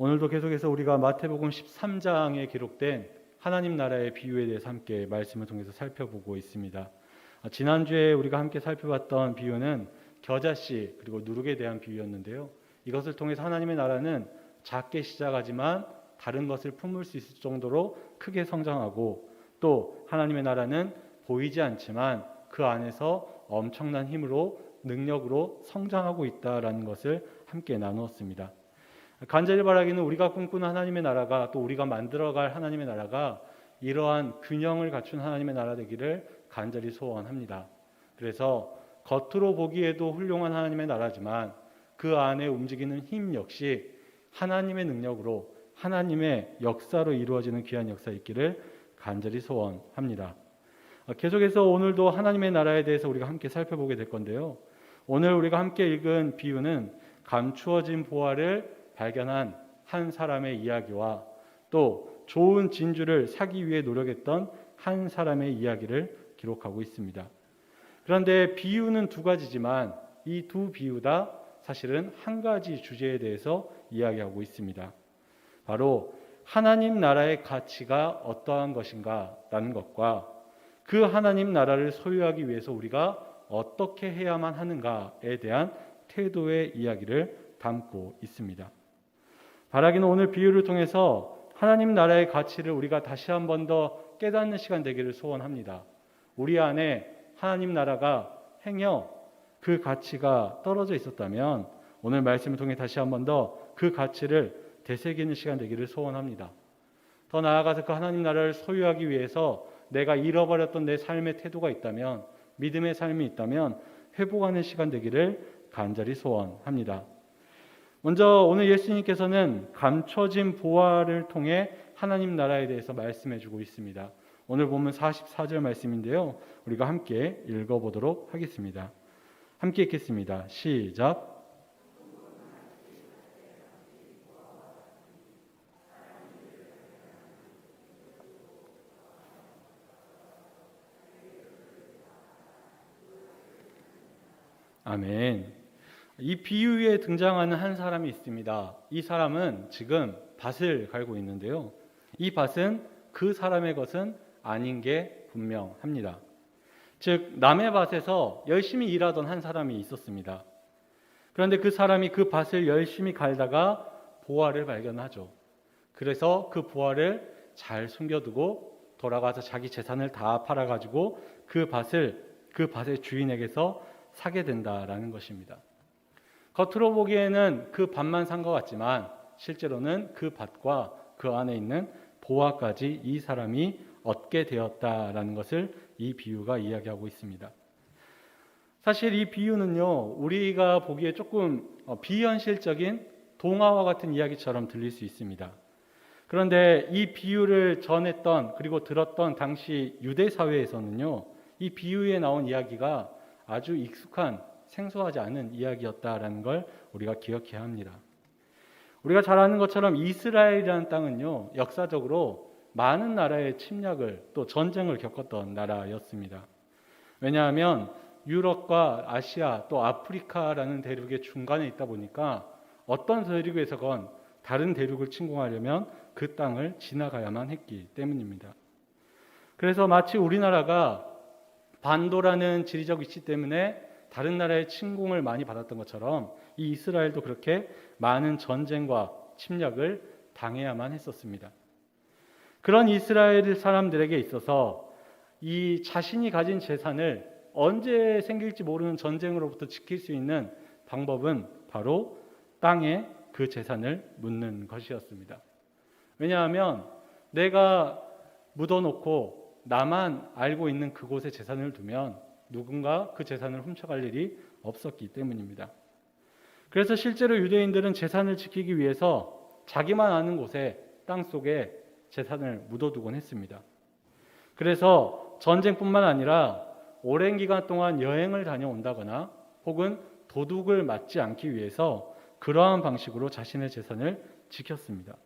오늘도 계속해서 우리가 마태복음 13장에 기록된 하나님 나라의 비유에 대해서 함께 말씀을 통해서 살펴보고 있습니다. 지난주에 우리가 함께 살펴봤던 비유는 겨자씨 그리고 누룩에 대한 비유였는데요. 이것을 통해서 하나님의 나라는 작게 시작하지만 다른 것을 품을 수 있을 정도로 크게 성장하고, 또 하나님의 나라는 보이지 않지만 그 안에서 엄청난 힘으로 능력으로 성장하고 있다라는 것을 함께 나누었습니다. 간절히 바라기는 우리가 꿈꾸는 하나님의 나라가, 또 우리가 만들어갈 하나님의 나라가 이러한 균형을 갖춘 하나님의 나라 되기를 간절히 소원합니다. 그래서 겉으로 보기에도 훌륭한 하나님의 나라지만 그 안에 움직이는 힘 역시 하나님의 능력으로, 하나님의 역사로 이루어지는 귀한 역사 있기를 간절히 소원합니다. 계속해서 오늘도 하나님의 나라에 대해서 우리가 함께 살펴보게 될 건데요. 오늘 우리가 함께 읽은 비유는 감추어진 보화를 발견한 한 사람의 이야기와 또 좋은 진주를 사기 위해 노력했던 한 사람의 이야기를 기록하고 있습니다. 그런데 비유는 두 가지지만 이 두 비유 다 사실은 한 가지 주제에 대해서 이야기하고 있습니다. 바로 하나님 나라의 가치가 어떠한 것인가라는 것과 그 하나님 나라를 소유하기 위해서 우리가 어떻게 해야만 하는가에 대한 태도의 이야기를 담고 있습니다. 바라기는 오늘 비유를 통해서 하나님 나라의 가치를 우리가 다시 한 번 더 깨닫는 시간 되기를 소원합니다. 우리 안에 하나님 나라가 행여 그 가치가 떨어져 있었다면 오늘 말씀을 통해 다시 한 번 더 그 가치를 되새기는 시간 되기를 소원합니다. 더 나아가서 그 하나님 나라를 소유하기 위해서 내가 잃어버렸던 내 삶의 태도가 있다면, 믿음의 삶이 있다면 회복하는 시간 되기를 간절히 소원합니다. 먼저 오늘 예수님께서는 감춰진 보화를 통해 하나님 나라에 대해서 말씀해 주고 있습니다. 오늘 보면 44절 말씀인데요. 우리가 함께 읽어보도록 하겠습니다. 함께 읽겠습니다. 시작. 아멘. 이 비유에 등장하는 한 사람이 있습니다. 이 사람은 지금 밭을 갈고 있는데요. 이 밭은 그 사람의 것은 아닌 게 분명합니다. 즉 남의 밭에서 열심히 일하던 한 사람이 있었습니다. 그런데 그 사람이 그 밭을 열심히 갈다가 보화를 발견하죠. 그래서 그 보화를 잘 숨겨두고 돌아가서 자기 재산을 다 팔아가지고 그 밭의 주인에게서 사게 된다라는 것입니다. 겉으로 보기에는 그 밭만 산 것 같지만 실제로는 그 밭과 그 안에 있는 보화까지 이 사람이 얻게 되었다라는 것을 이 비유가 이야기하고 있습니다. 사실 이 비유는요, 우리가 보기에 조금 비현실적인 동화와 같은 이야기처럼 들릴 수 있습니다. 그런데 이 비유를 전했던 그리고 들었던 당시 유대 사회에서는요, 이 비유에 나온 이야기가 아주 익숙한, 생소하지 않은 이야기였다라는 걸 우리가 기억해야 합니다. 우리가 잘 아는 것처럼 이스라엘이라는 땅은요, 역사적으로 많은 나라의 침략을 또 전쟁을 겪었던 나라였습니다. 왜냐하면 유럽과 아시아 또 아프리카라는 대륙의 중간에 있다 보니까 어떤 대륙에서건 다른 대륙을 침공하려면 그 땅을 지나가야만 했기 때문입니다. 그래서 마치 우리나라가 반도라는 지리적 위치 때문에 다른 나라의 침공을 많이 받았던 것처럼 이 이스라엘도 그렇게 많은 전쟁과 침략을 당해야만 했었습니다. 그런 이스라엘 사람들에게 있어서 이 자신이 가진 재산을 언제 생길지 모르는 전쟁으로부터 지킬 수 있는 방법은 바로 땅에 그 재산을 묻는 것이었습니다. 왜냐하면 내가 묻어놓고 나만 알고 있는 그곳에 재산을 두면 누군가 그 재산을 훔쳐갈 일이 없었기 때문입니다. 그래서 실제로 유대인들은 재산을 지키기 위해서 자기만 아는 곳에 땅 속에 재산을 묻어두곤 했습니다. 그래서 전쟁뿐만 아니라 오랜 기간 동안 여행을 다녀온다거나 혹은 도둑을 맞지 않기 위해서 그러한 방식으로 자신의 재산을 지켰습니다.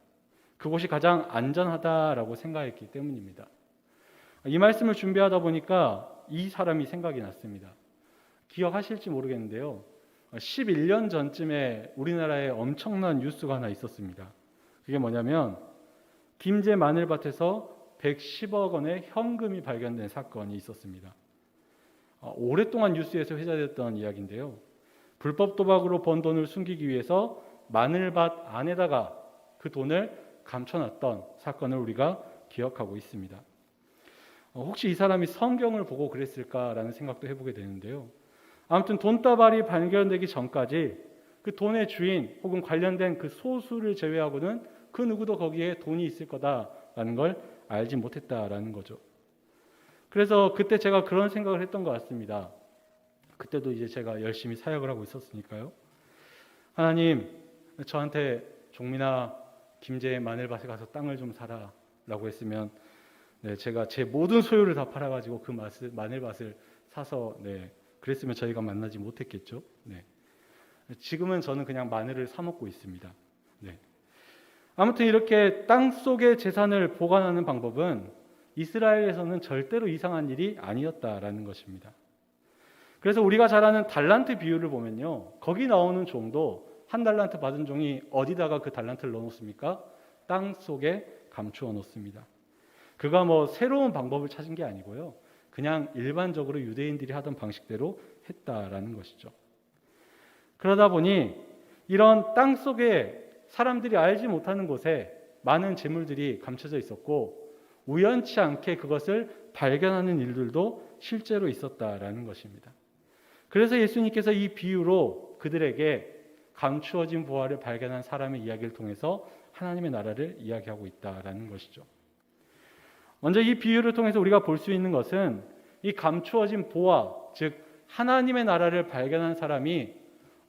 그곳이 가장 안전하다라고 생각했기 때문입니다. 이 말씀을 준비하다 보니까 이 사람이 생각이 났습니다. 기억하실지 모르겠는데요. 11년 전쯤에 우리나라에 엄청난 뉴스가 하나 있었습니다. 그게 뭐냐면 김제 마늘밭에서 110억 원의 현금이 발견된 사건이 있었습니다. 오랫동안 뉴스에서 회자됐던 이야기인데요. 불법 도박으로 번 돈을 숨기기 위해서 마늘밭 안에다가 그 돈을 감춰놨던 사건을 우리가 기억하고 있습니다. 혹시 이 사람이 성경을 보고 그랬을까라는 생각도 해보게 되는데요. 아무튼 돈다발이 발견되기 전까지 그 돈의 주인 혹은 관련된 그 소수를 제외하고는 그 누구도 거기에 돈이 있을 거다라는 걸 알지 못했다라는 거죠. 그래서 그때 제가 그런 생각을 했던 것 같습니다. 그때도 이제 제가 열심히 사역을 하고 있었으니까요. 하나님, 저한테 종민아 김제 마늘밭에 가서 땅을 좀 사라라고 했으면 제가 제 모든 소유를 다 팔아가지고 그 마늘밭을 사서 그랬으면 저희가 만나지 못했겠죠. 지금은 저는 그냥 마늘을 사 먹고 있습니다. 아무튼 이렇게 땅 속의 재산을 보관하는 방법은 이스라엘에서는 절대로 이상한 일이 아니었다라는 것입니다. 그래서 우리가 잘 아는 달란트 비유를 보면요, 거기 나오는 종도 한 달란트 받은 종이 어디다가 그 달란트를 넣어놓습니까? 땅 속에 감추어 놓습니다. 그가 뭐 새로운 방법을 찾은 게 아니고요, 그냥 일반적으로 유대인들이 하던 방식대로 했다라는 것이죠. 그러다 보니 이런 땅 속에 사람들이 알지 못하는 곳에 많은 재물들이 감춰져 있었고 우연치 않게 그것을 발견하는 일들도 실제로 있었다라는 것입니다. 그래서 예수님께서 이 비유로 그들에게 감추어진 보화를 발견한 사람의 이야기를 통해서 하나님의 나라를 이야기하고 있다라는 것이죠. 먼저 이 비유를 통해서 우리가 볼 수 있는 것은 이 감추어진 보화, 즉 하나님의 나라를 발견한 사람이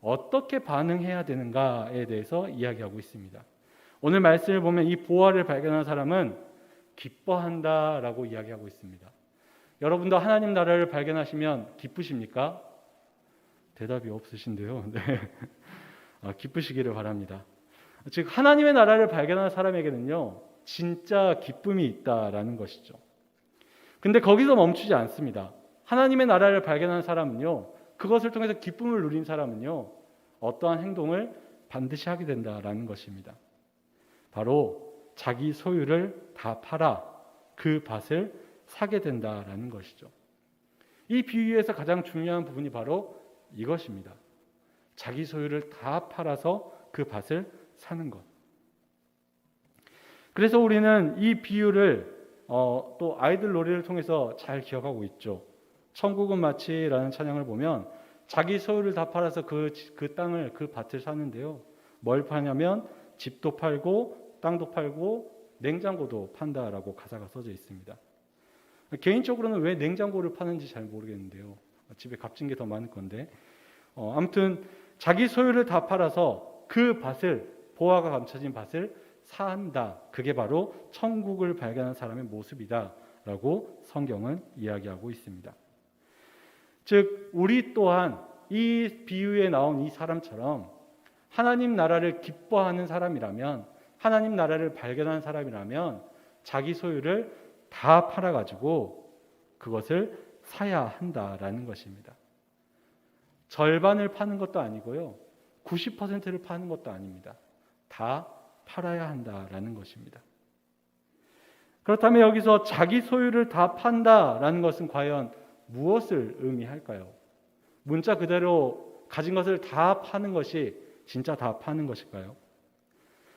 어떻게 반응해야 되는가에 대해서 이야기하고 있습니다. 오늘 말씀을 보면 이 보화를 발견한 사람은 기뻐한다라고 이야기하고 있습니다. 여러분도 하나님 나라를 발견하시면 기쁘십니까? 대답이 없으신데요. 기쁘시기를 바랍니다. 즉 하나님의 나라를 발견한 사람에게는요, 진짜 기쁨이 있다라는 것이죠. 근데 거기서 멈추지 않습니다. 하나님의 나라를 발견한 사람은요, 그것을 통해서 기쁨을 누린 사람은요, 어떠한 행동을 반드시 하게 된다라는 것입니다. 바로 자기 소유를 다 팔아 그 밭을 사게 된다라는 것이죠. 이 비유에서 가장 중요한 부분이 바로 이것입니다. 자기 소유를 다 팔아서 그 밭을 사는 것. 그래서 우리는 이 비유를 또 아이들 놀이를 통해서 잘 기억하고 있죠. 천국은 마치라는 찬양을 보면 자기 소유를 다 팔아서 그 땅을, 그 밭을 사는데요. 뭘 파냐면 집도 팔고 땅도 팔고 냉장고도 판다라고 가사가 써져 있습니다. 개인적으로는 왜 냉장고를 파는지 잘 모르겠는데요. 집에 값진 게 더 많을 건데. 아무튼 자기 소유를 다 팔아서 그 밭을, 보화가 감춰진 밭을 산다. 그게 바로 천국을 발견한 사람의 모습이다라고 성경은 이야기하고 있습니다. 즉 우리 또한 이 비유에 나온 이 사람처럼 하나님 나라를 기뻐하는 사람이라면, 하나님 나라를 발견한 사람이라면 자기 소유를 다 팔아가지고 그것을 사야 한다라는 것입니다. 절반을 파는 것도 아니고요, 90%를 파는 것도 아닙니다. 다 팔아야 한다라는 것입니다. 그렇다면 여기서 자기 소유를 다 판다라는 것은 과연 무엇을 의미할까요? 문자 그대로 가진 것을 다 파는 것이 진짜 다 파는 것일까요?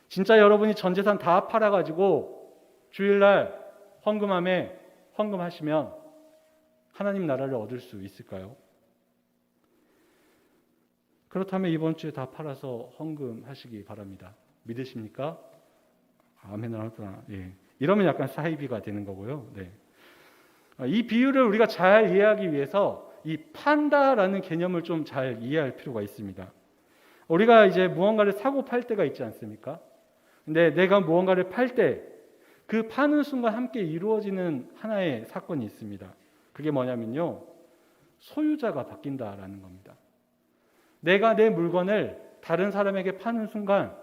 진짜 여러분이 전 재산 다 팔아가지고 주일날 헌금함에 헌금하시면 하나님 나라를 얻을 수 있을까요? 그렇다면 이번 주에 다 팔아서 헌금하시기 바랍니다. 믿으십니까? 아멘을 하더라. 이러면 약간 사이비가 되는 거고요. 이 비유를 우리가 잘 이해하기 위해서 이 판다라는 개념을 좀 잘 이해할 필요가 있습니다. 우리가 이제 무언가를 사고 팔 때가 있지 않습니까? 근데 내가 무언가를 팔 때 그 파는 순간 함께 이루어지는 하나의 사건이 있습니다. 그게 뭐냐면요, 소유자가 바뀐다라는 겁니다. 내가 내 물건을 다른 사람에게 파는 순간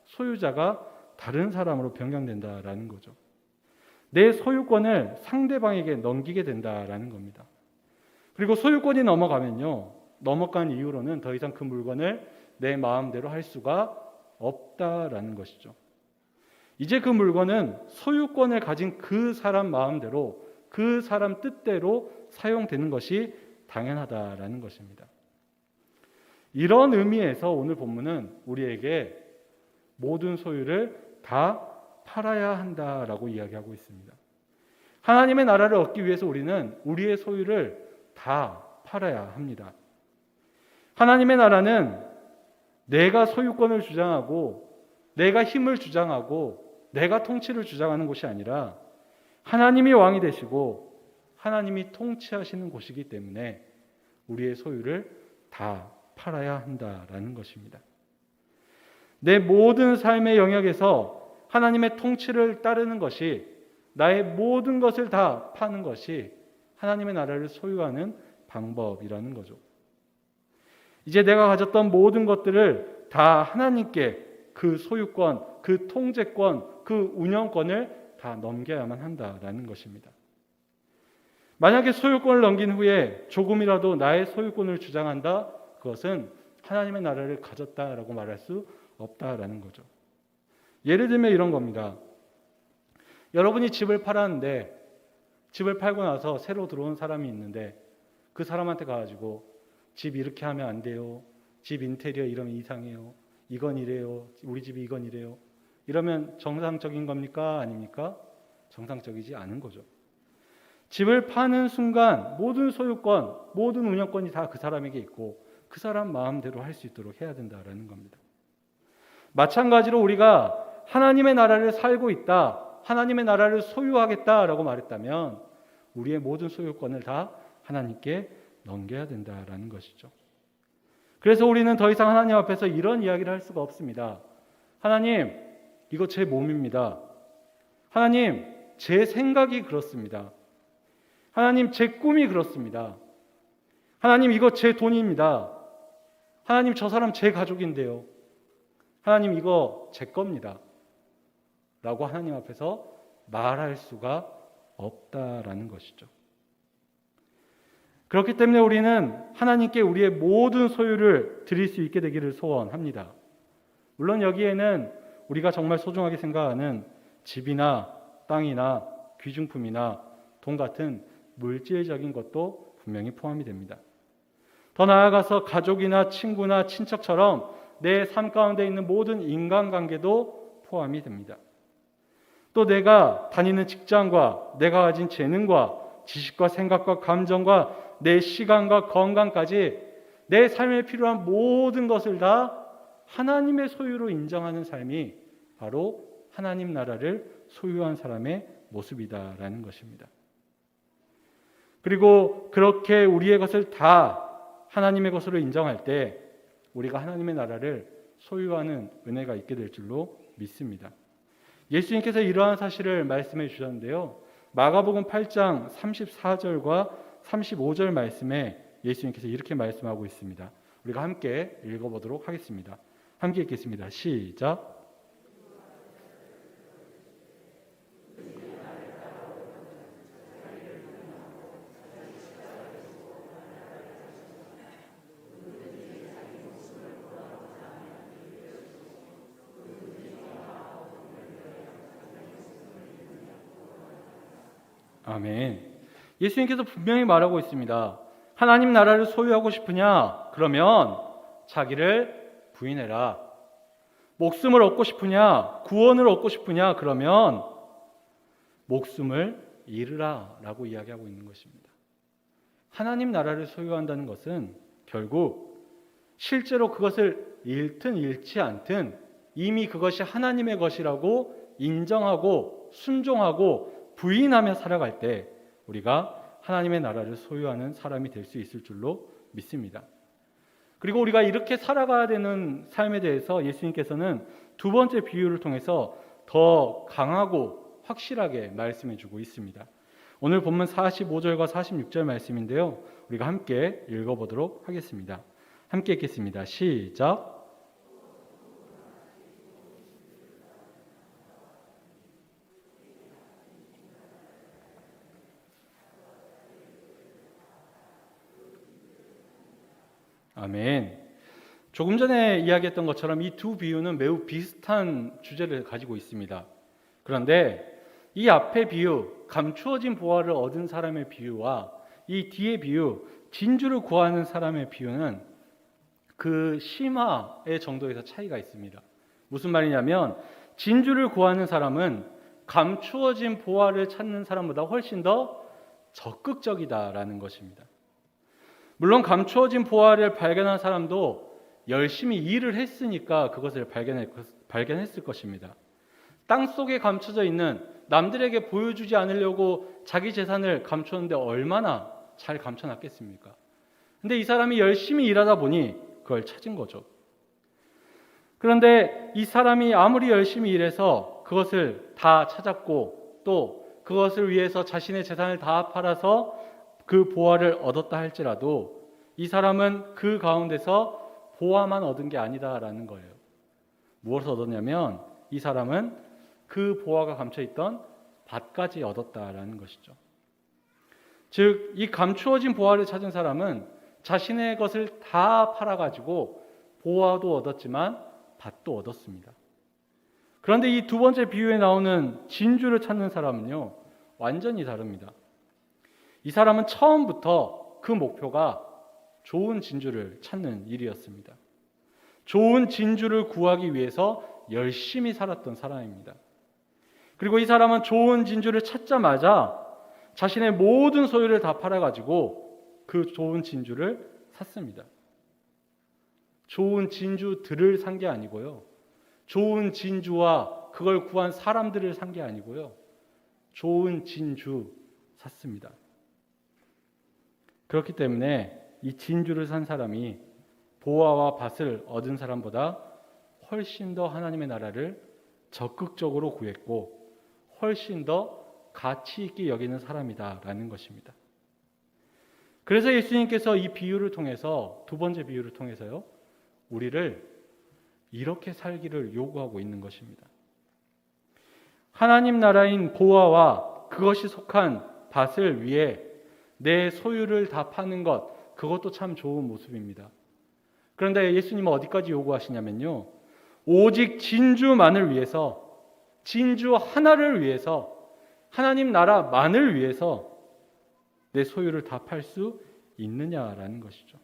소유자가 다른 사람으로 변경된다라는 거죠. 내 소유권을 상대방에게 넘기게 된다라는 겁니다. 그리고 소유권이 넘어가면요, 넘어간 이후로는 더 이상 그 물건을 내 마음대로 할 수가 없다라는 것이죠. 이제 그 물건은 소유권을 가진 그 사람 마음대로, 그 사람 뜻대로 사용되는 것이 당연하다라는 것입니다. 이런 의미에서 오늘 본문은 우리에게 모든 소유를 다 팔아야 한다라고 이야기하고 있습니다. 하나님의 나라를 얻기 위해서 우리는 우리의 소유를 다 팔아야 합니다. 하나님의 나라는 내가 소유권을 주장하고 내가 힘을 주장하고 내가 통치를 주장하는 곳이 아니라 하나님이 왕이 되시고 하나님이 통치하시는 곳이기 때문에 우리의 소유를 다 팔아야 한다라는 것입니다. 내 모든 삶의 영역에서 하나님의 통치를 따르는 것이, 나의 모든 것을 다 파는 것이 하나님의 나라를 소유하는 방법이라는 거죠. 이제 내가 가졌던 모든 것들을 다 하나님께 그 소유권, 그 통제권, 그 운영권을 다 넘겨야만 한다라는 것입니다. 만약에 소유권을 넘긴 후에 조금이라도 나의 소유권을 주장한다, 그것은 하나님의 나라를 가졌다라고 말할 수 없다라는 거죠. 예를 들면 이런 겁니다. 여러분이 집을 팔았는데 집을 팔고 나서 새로 들어온 사람이 있는데 그 사람한테 가가지고 집 이렇게 하면 안 돼요. 집 인테리어 이러면 이상해요. 이건 이래요. 우리 집이 이건 이래요. 이러면 정상적인 겁니까? 아닙니까? 정상적이지 않은 거죠. 집을 파는 순간 모든 소유권, 모든 운영권이 다 그 사람에게 있고 그 사람 마음대로 할 수 있도록 해야 된다라는 겁니다. 마찬가지로 우리가 하나님의 나라를 살고 있다, 하나님의 나라를 소유하겠다라고 말했다면 우리의 모든 소유권을 다 하나님께 넘겨야 된다라는 것이죠. 그래서 우리는 더 이상 하나님 앞에서 이런 이야기를 할 수가 없습니다. 하나님, 이거 제 몸입니다. 하나님, 제 생각이 그렇습니다. 하나님, 제 꿈이 그렇습니다. 하나님, 이거 제 돈입니다. 하나님, 저 사람 제 가족인데요. 하나님, 이거 제 겁니다. 라고 하나님 앞에서 말할 수가 없다라는 것이죠. 그렇기 때문에 우리는 하나님께 우리의 모든 소유를 드릴 수 있게 되기를 소원합니다. 물론 여기에는 우리가 정말 소중하게 생각하는 집이나 땅이나 귀중품이나 돈 같은 물질적인 것도 분명히 포함이 됩니다. 더 나아가서 가족이나 친구나 친척처럼 내 삶 가운데 있는 모든 인간관계도 포함이 됩니다. 또 내가 다니는 직장과 내가 가진 재능과 지식과 생각과 감정과 내 시간과 건강까지 내 삶에 필요한 모든 것을 다 하나님의 소유로 인정하는 삶이 바로 하나님 나라를 소유한 사람의 모습이다라는 것입니다. 그리고 그렇게 우리의 것을 다 하나님의 것으로 인정할 때 우리가 하나님의 나라를 소유하는 은혜가 있게 될 줄로 믿습니다. 예수님께서 이러한 사실을 말씀해 주셨는데요. 마가복음 8장 34절과 35절 말씀에 예수님께서 이렇게 말씀하고 있습니다. 우리가 함께 읽어보도록 하겠습니다. 함께 읽겠습니다. 시작. 아멘. 예수님께서 분명히 말하고 있습니다. 하나님 나라를 소유하고 싶으냐? 그러면 자기를 부인해라. 목숨을 얻고 싶으냐? 구원을 얻고 싶으냐? 그러면 목숨을 잃으라 라고 이야기하고 있는 것입니다. 하나님 나라를 소유한다는 것은 결국 실제로 그것을 잃든 잃지 않든 이미 그것이 하나님의 것이라고 인정하고 순종하고 부인하며 살아갈 때 우리가 하나님의 나라를 소유하는 사람이 될 수 있을 줄로 믿습니다. 그리고 우리가 이렇게 살아가야 되는 삶에 대해서 예수님께서는 두 번째 비유를 통해서 더 강하고 확실하게 말씀해 주고 있습니다. 오늘 본문 45절과 46절 말씀인데요. 우리가 함께 읽어보도록 하겠습니다. 함께 읽겠습니다. 시작. 아멘. 조금 전에 이야기했던 것처럼 이 두 비유는 매우 비슷한 주제를 가지고 있습니다. 그런데 이 앞의 비유, 감추어진 보화를 얻은 사람의 비유와 이 뒤의 비유, 진주를 구하는 사람의 비유는 그 심화의 정도에서 차이가 있습니다. 무슨 말이냐면 진주를 구하는 사람은 감추어진 보화를 찾는 사람보다 훨씬 더 적극적이다라는 것입니다. 물론 감추어진 보화를 발견한 사람도 열심히 일을 했으니까 그것을 발견했을 것입니다. 땅 속에 감춰져 있는, 남들에게 보여주지 않으려고 자기 재산을 감추었는데 얼마나 잘 감춰놨겠습니까? 근데 이 사람이 열심히 일하다 보니 그걸 찾은 거죠. 그런데 이 사람이 아무리 열심히 일해서 그것을 다 찾았고 또 그것을 위해서 자신의 재산을 다 팔아서 그 보화를 얻었다 할지라도 이 사람은 그 가운데서 보화만 얻은 게 아니다라는 거예요. 무엇을 얻었냐면 이 사람은 그 보화가 감춰있던 밭까지 얻었다라는 것이죠. 즉, 이 감추어진 보화를 찾은 사람은 자신의 것을 다 팔아가지고 보화도 얻었지만 밭도 얻었습니다. 그런데 이 두 번째 비유에 나오는 진주를 찾는 사람은요, 완전히 다릅니다. 이 사람은 처음부터 그 목표가 좋은 진주를 찾는 일이었습니다. 좋은 진주를 구하기 위해서 열심히 살았던 사람입니다. 그리고 이 사람은 좋은 진주를 찾자마자 자신의 모든 소유를 다 팔아가지고 그 좋은 진주를 샀습니다. 좋은 진주들을 산 게 아니고요. 좋은 진주와 그걸 구한 사람들을 산 게 아니고요. 좋은 진주 샀습니다. 그렇기 때문에 이 진주를 산 사람이 보화와 밭을 얻은 사람보다 훨씬 더 하나님의 나라를 적극적으로 구했고 훨씬 더 가치 있게 여기는 사람이다라는 것입니다. 그래서 예수님께서 이 비유를 통해서, 두 번째 비유를 통해서요, 우리를 이렇게 살기를 요구하고 있는 것입니다. 하나님 나라인 보화와 그것이 속한 밭을 위해 내 소유를 다 파는 것, 그것도 참 좋은 모습입니다. 그런데 예수님은 어디까지 요구하시냐면요, 오직 진주만을 위해서, 진주 하나를 위해서, 하나님 나라만을 위해서 내 소유를 다 팔 수 있느냐라는 것이죠.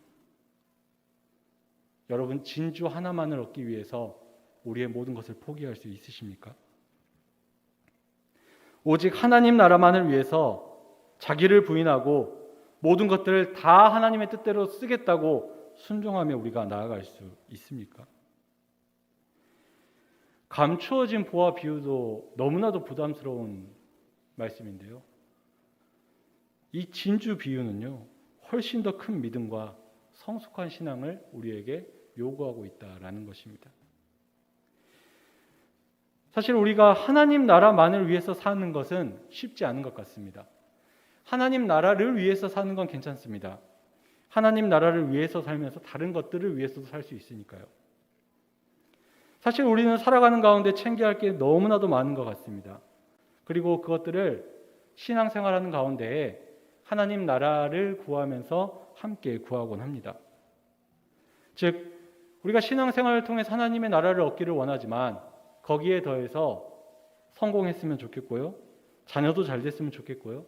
여러분, 진주 하나만을 얻기 위해서 우리의 모든 것을 포기할 수 있으십니까? 오직 하나님 나라만을 위해서 자기를 부인하고 모든 것들을 다 하나님의 뜻대로 쓰겠다고 순종하며 우리가 나아갈 수 있습니까? 감추어진 보화 비유도 너무나도 부담스러운 말씀인데요. 이 진주 비유는요, 훨씬 더 큰 믿음과 성숙한 신앙을 우리에게 요구하고 있다라는 것입니다. 사실 우리가 하나님 나라만을 위해서 사는 것은 쉽지 않은 것 같습니다. 하나님 나라를 위해서 사는 건 괜찮습니다. 하나님 나라를 위해서 살면서 다른 것들을 위해서도 살 수 있으니까요. 사실 우리는 살아가는 가운데 챙겨야 할 게 너무나도 많은 것 같습니다. 그리고 그것들을 신앙생활하는 가운데 하나님 나라를 구하면서 함께 구하곤 합니다. 즉, 우리가 신앙생활을 통해서 하나님의 나라를 얻기를 원하지만 거기에 더해서 성공했으면 좋겠고요, 자녀도 잘 됐으면 좋겠고요,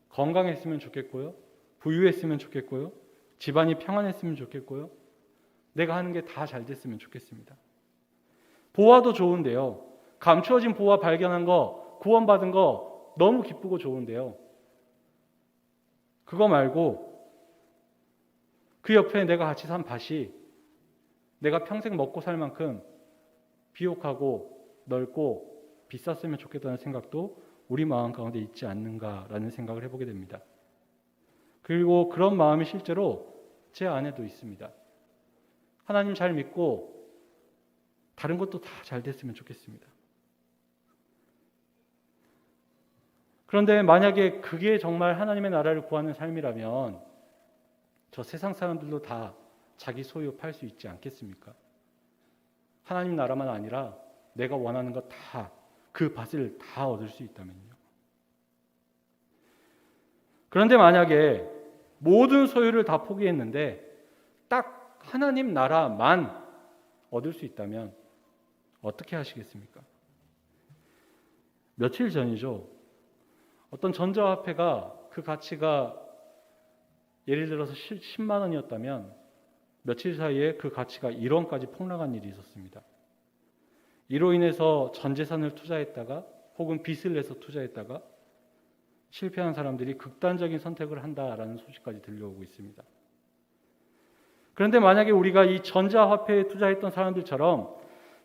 건강했으면 좋겠고요, 부유했으면 좋겠고요, 집안이 평안했으면 좋겠고요, 내가 하는 게 다 잘 됐으면 좋겠습니다. 보화도 좋은데요, 감추어진 보화 발견한 거, 구원받은 거 너무 기쁘고 좋은데요, 그거 말고 그 옆에 내가 같이 산 밭이 내가 평생 먹고 살 만큼 비옥하고 넓고 비쌌으면 좋겠다는 생각도 우리 마음 가운데 있지 않는가라는 생각을 해보게 됩니다. 그리고 그런 마음이 실제로 제 안에도 있습니다. 하나님 잘 믿고 다른 것도 다 잘 됐으면 좋겠습니다. 그런데 만약에 그게 정말 하나님의 나라를 구하는 삶이라면 저 세상 사람들도 다 자기 소유 팔 수 있지 않겠습니까? 하나님 나라만 아니라 내가 원하는 것 다, 그 밭을 다 얻을 수 있다면요. 그런데 만약에 모든 소유를 다 포기했는데 딱 하나님 나라만 얻을 수 있다면 어떻게 하시겠습니까? 며칠 전이죠. 어떤 전자화폐가 그 가치가 예를 들어서 10만 원이었다면 며칠 사이에 그 가치가 1원까지 폭락한 일이 있었습니다. 이로 인해서 전 재산을 투자했다가 혹은 빚을 내서 투자했다가 실패한 사람들이 극단적인 선택을 한다라는 소식까지 들려오고 있습니다. 그런데 만약에 우리가 이 전자화폐에 투자했던 사람들처럼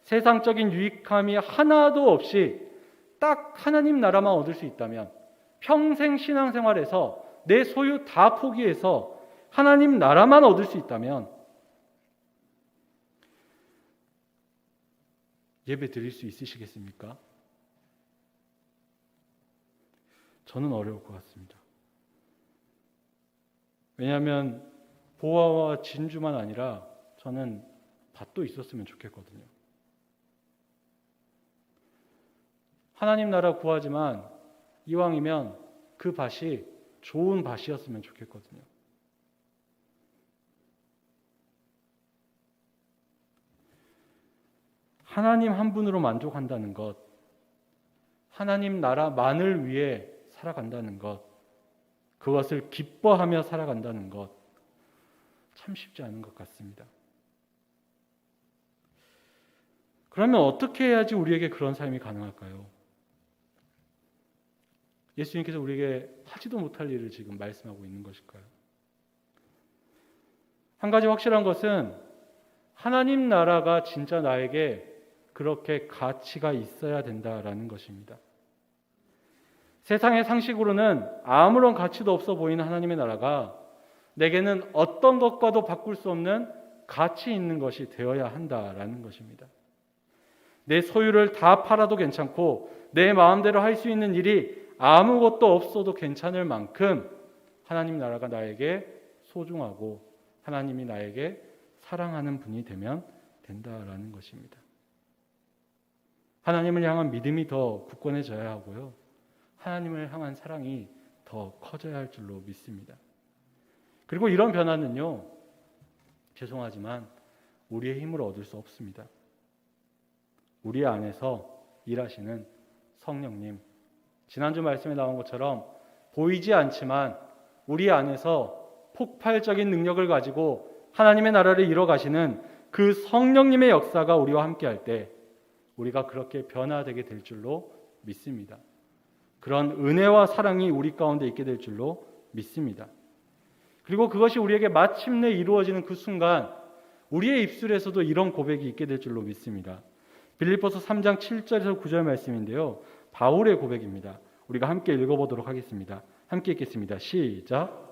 세상적인 유익함이 하나도 없이 딱 하나님 나라만 얻을 수 있다면, 평생 신앙생활에서 내 소유 다 포기해서 하나님 나라만 얻을 수 있다면 예배 드릴 수 있으시겠습니까? 저는 어려울 것 같습니다. 왜냐하면 보화와 진주만 아니라 저는 밭도 있었으면 좋겠거든요. 하나님 나라 구하지만 이왕이면 그 밭이 좋은 밭이었으면 좋겠거든요. 하나님 한 분으로 만족한다는 것, 하나님 나라만을 위해 살아간다는 것, 그것을 기뻐하며 살아간다는 것, 참 쉽지 않은 것 같습니다. 그러면 어떻게 해야지 우리에게 그런 삶이 가능할까요? 예수님께서 우리에게 하지도 못할 일을 지금 말씀하고 있는 것일까요? 한 가지 확실한 것은 하나님 나라가 진짜 나에게 그렇게 가치가 있어야 된다라는 것입니다. 세상의 상식으로는 아무런 가치도 없어 보이는 하나님의 나라가 내게는 어떤 것과도 바꿀 수 없는 가치 있는 것이 되어야 한다라는 것입니다. 내 소유를 다 팔아도 괜찮고 내 마음대로 할 수 있는 일이 아무것도 없어도 괜찮을 만큼 하나님 나라가 나에게 소중하고 하나님이 나에게 사랑하는 분이 되면 된다라는 것입니다. 하나님을 향한 믿음이 더 굳건해져야 하고요. 하나님을 향한 사랑이 더 커져야 할 줄로 믿습니다. 그리고 이런 변화는요, 죄송하지만 우리의 힘으로 얻을 수 없습니다. 우리 안에서 일하시는 성령님, 지난주 말씀에 나온 것처럼 보이지 않지만 우리 안에서 폭발적인 능력을 가지고 하나님의 나라를 이뤄가시는 그 성령님의 역사가 우리와 함께할 때 우리가 그렇게 변화되게 될 줄로 믿습니다. 그런 은혜와 사랑이 우리 가운데 있게 될 줄로 믿습니다. 그리고 그것이 우리에게 마침내 이루어지는 그 순간 우리의 입술에서도 이런 고백이 있게 될 줄로 믿습니다. 빌립보서 3장 7절에서 9절 말씀인데요. 바울의 고백입니다. 우리가 함께 읽어보도록 하겠습니다. 함께 읽겠습니다. 시작.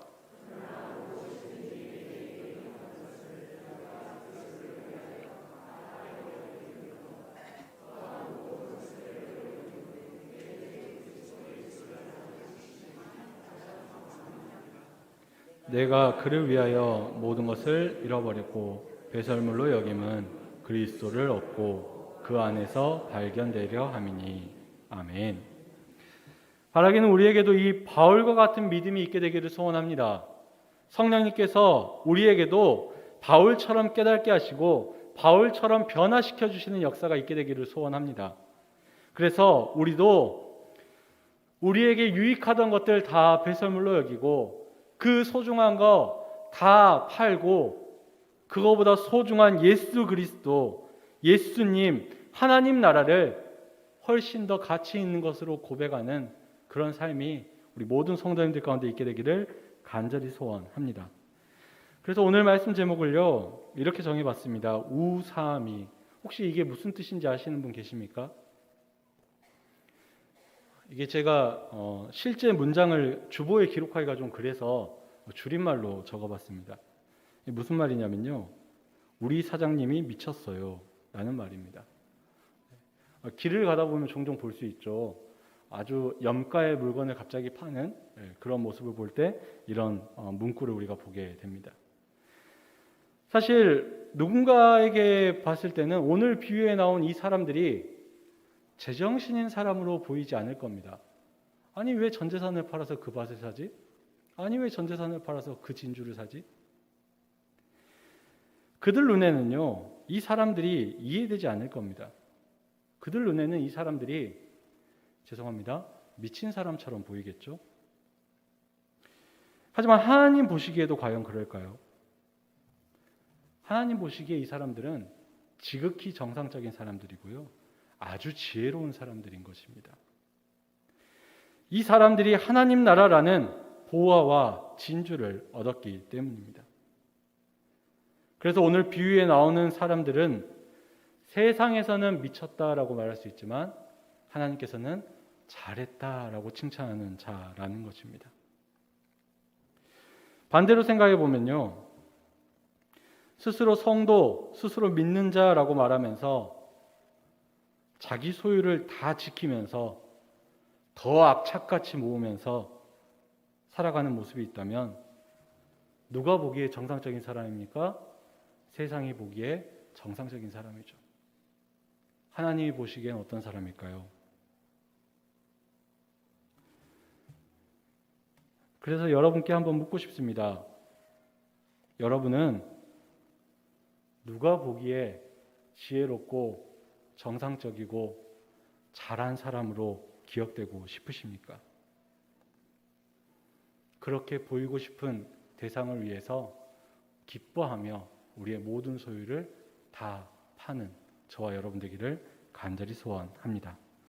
내가 그를 위하여 모든 것을 잃어버렸고 배설물로 여김은 그리스도를 얻고 그 안에서 발견되려 함이니. 아멘. 바라기는 우리에게도 이 바울과 같은 믿음이 있게 되기를 소원합니다. 성령님께서 우리에게도 바울처럼 깨닫게 하시고 바울처럼 변화시켜 주시는 역사가 있게 되기를 소원합니다. 그래서 우리도 우리에게 유익하던 것들 다 배설물로 여기고 그 소중한 거 다 팔고 그거보다 소중한 예수 그리스도, 예수님, 하나님 나라를 훨씬 더 가치 있는 것으로 고백하는 그런 삶이 우리 모든 성도님들 가운데 있게 되기를 간절히 소원합니다. 그래서 오늘 말씀 제목을요 이렇게 정해봤습니다. 우사미. 혹시 이게 무슨 뜻인지 아시는 분 계십니까? 이게 제가 실제 문장을 주보에 기록하기가 좀 그래서 줄임말로 적어봤습니다. 무슨 말이냐면요, 우리 사장님이 미쳤어요 라는 말입니다. 길을 가다 보면 종종 볼 수 있죠. 아주 염가의 물건을 갑자기 파는 그런 모습을 볼 때 이런 문구를 우리가 보게 됩니다. 사실 누군가에게 봤을 때는 오늘 비유에 나온 이 사람들이 제정신인 사람으로 보이지 않을 겁니다. 아니 왜 전 재산을 팔아서 그 밭을 사지? 아니 왜 전 재산을 팔아서 그 진주를 사지? 그들 눈에는요 이 사람들이 이해되지 않을 겁니다. 그들 눈에는 이 사람들이 죄송합니다. 미친 사람처럼 보이겠죠? 하지만 하나님 보시기에도 과연 그럴까요? 하나님 보시기에 이 사람들은 지극히 정상적인 사람들이고요. 아주 지혜로운 사람들인 것입니다. 이 사람들이 하나님 나라라는 보화와 진주를 얻었기 때문입니다. 그래서 오늘 비유에 나오는 사람들은 세상에서는 미쳤다라고 말할 수 있지만 하나님께서는 잘했다라고 칭찬하는 자라는 것입니다. 반대로 생각해 보면요. 스스로 성도, 스스로 믿는 자라고 말하면서 자기 소유를 다 지키면서 더 악착같이 모으면서 살아가는 모습이 있다면 누가 보기에 정상적인 사람입니까? 세상이 보기에 정상적인 사람이죠. 하나님이 보시기엔 어떤 사람일까요? 그래서 여러분께 한번 묻고 싶습니다. 여러분은 누가 보기에 지혜롭고 정상적이고 잘한 사람으로 기억되고 싶으십니까? 그렇게 보이고 싶은 대상을 위해서 기뻐하며 우리의 모든 소유를 다 파는 저와 여러분 되기를 간절히 소원합니다.